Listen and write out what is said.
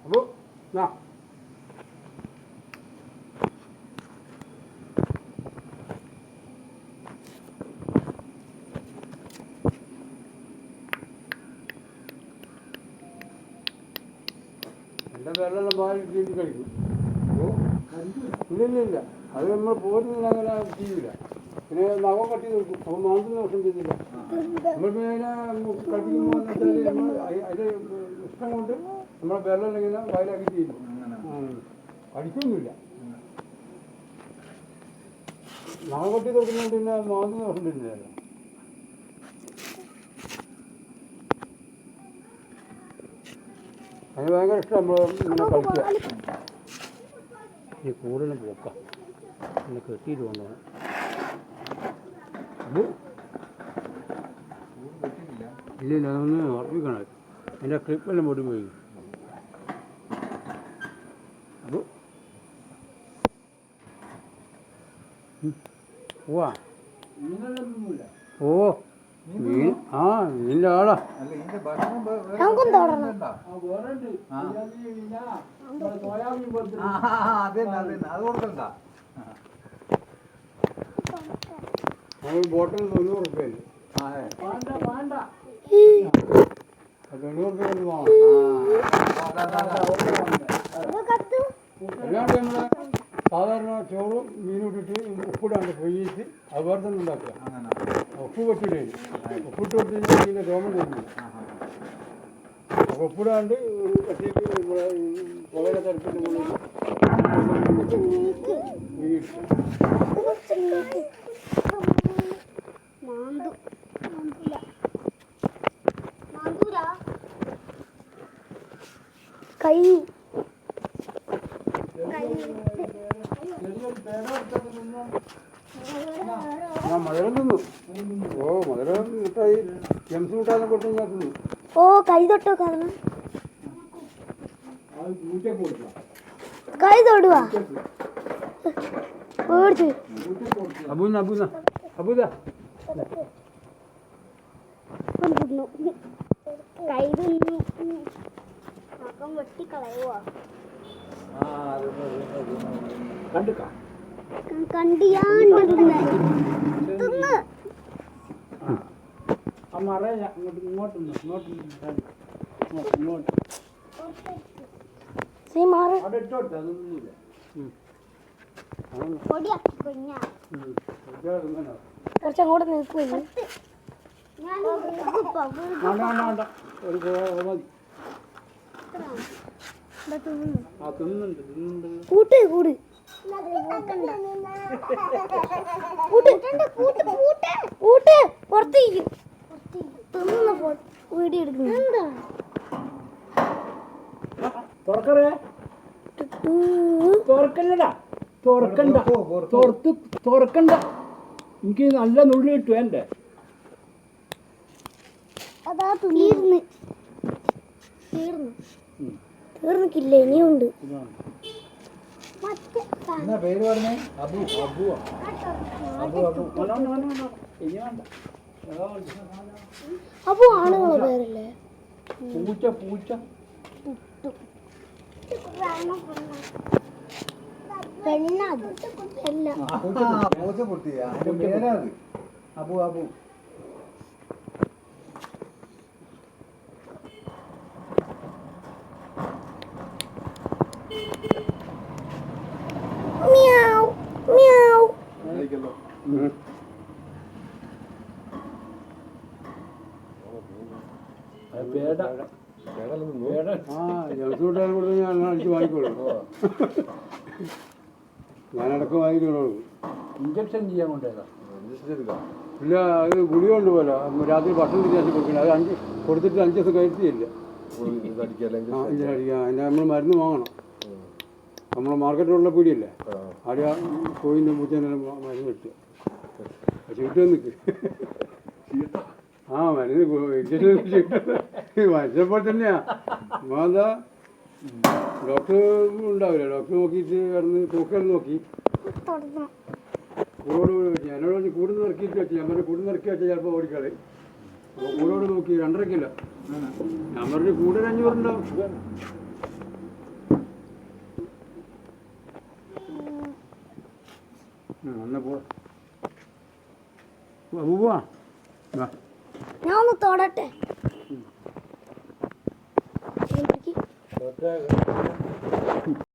അപ്പോൾ എൻ്റെ പേരെല്ലാം മാറി രീതി കഴിക്കും. ഇല്ല അത് നമ്മൾ പോരുന്നില്ല, അങ്ങനെ ചെയ്യില്ല. പിന്നെ നഖം കട്ടി നോക്കും, അപ്പോൾ മാംസം ദോഷം ചെയ്തില്ല. നമ്മൾ പിന്നെ കട്ടിക്കുമ്പോൾ നമ്മൾ അതിൻ്റെ ഇഷ്ടം കൊണ്ട് നമ്മളെ പേരെല്ലാം ഇങ്ങനെ വയലാക്കി ചെയ്യില്ല, അടിക്കൊന്നുമില്ല. നഖം കട്ടി നോക്കുന്നുണ്ട്, പിന്നെ മാംസം ദോഷം ചെയ്തില്ല. അതിന് ഭയങ്കര ഇഷ്ടം നമ്മൾ ഇങ്ങനെ കളിക്കുക. ഈ കൂടുതലും പോക്കാം, പിന്നെ കെട്ടിയിട്ട് കൊണ്ടുപോകണം. അത് ഇല്ല, അതൊന്ന് ഉറപ്പിക്കണം. അതിൻ്റെ ക്ലിപ്പെല്ലാം പൊടി പോയി. അത് പോവാ. ഓ മീൻ, മീനിൻ്റെ ആളാ. ബോട്ടിൽ 90 റുപ്യ. 90 റുപ്യ വാങ്ങാം. അല്ലാണ്ട് നമ്മളെ സാധാരണ ചോറും മീനും ഇട്ടിട്ട് ഉപ്പിടാണ്ട് പൊയ്യിച്ച് അതുപോലെ തന്നെ ഉണ്ടാക്കുക. ഉപ്പ് വെച്ചിട്ടേ ഉപ്പിട്ട് കൊടുത്ത് മീനെ രോമം തരുന്നു. അപ്പോൾ ഉപ്പിടാണ്ട് കട്ടിയിട്ട് നമ്മളെ പുകയുടെ തരത്തിൻ്റെ മുകളിൽ മധുരം തിന്നു. മധുരം മിഠായി ജംസ് മിഠായി കൊടുത്തു ഞാൻ തിന്നു. കൈ തൊട്ടോ കാരണം കൈ തൊടുവാ. കൈ വെട്ടിക്കളയുവാ. കുറച്ചങ്ങോട്ട് നിൽക്കില്ല. കൂട്ട് കൂട് പുറത്തേക്ക് തിന്നുന്ന വീഡിയോ എടുക്കുന്നു. തുറക്കണ്ട, എനിക്ക് നല്ല നുള്ളി കിട്ടും. എൻ്റെ തീർന്നിക്കില്ല, ഇനിയുണ്ട്. പേര് പറഞ്ഞേ? അബു ആണുങ്ങളെ പേരല്ലേ? പൂച്ച പൂച്ച അബു അബു ഞാൻ അടിച്ച് വാങ്ങിക്കോളൂ. ഞാനടക്കം വാങ്ങിക്കോളൂ. ഇഞ്ചക്ഷൻ ചെയ്യാൻ കൊണ്ടേതാ? ഇല്ല, അത് ഗുളി കൊണ്ടുപോലെ രാത്രി ഭക്ഷണം വ്യത്യാസം കൊടുക്കണം. അത് കൊടുത്തിട്ട് 5 ദിവസം കഴിച്ചില്ല. അതിന് നമ്മൾ മരുന്ന് വാങ്ങണം. നമ്മളെ മാർക്കറ്റിലുള്ള പീടിയല്ലേ, അവിടെ കോയിൻ്റെ പൂച്ചേനെല്ലാം മരുന്ന് കിട്ടുക. ചീട്ട് നിൽക്ക്. മരുന്ന് മനുഷ്യപ്പോൾ തന്നെയാ. എന്താ ഡോക്ടർ ഉണ്ടാവില്ല, ഡോക്ടർ നോക്കിയിട്ട് കിടന്ന് തൂക്കൽ നോക്കി കൂട് എന്നോട് കൂടുന്ന് ഇറക്കിയിട്ട് വെച്ച് ഞാൻ കൂട് ഇറക്കി വെച്ചാൽ ചിലപ്പോൾ ഓടിക്കളി. അപ്പോൾ കൂടോട് നോക്കി 2.5 കിലോ. ഞാൻ പറഞ്ഞു കൂടെ 500 ഉണ്ടാവും. എന്നാ പോവാ. ഞാൻ ഒന്ന് തൊടട്ടെ.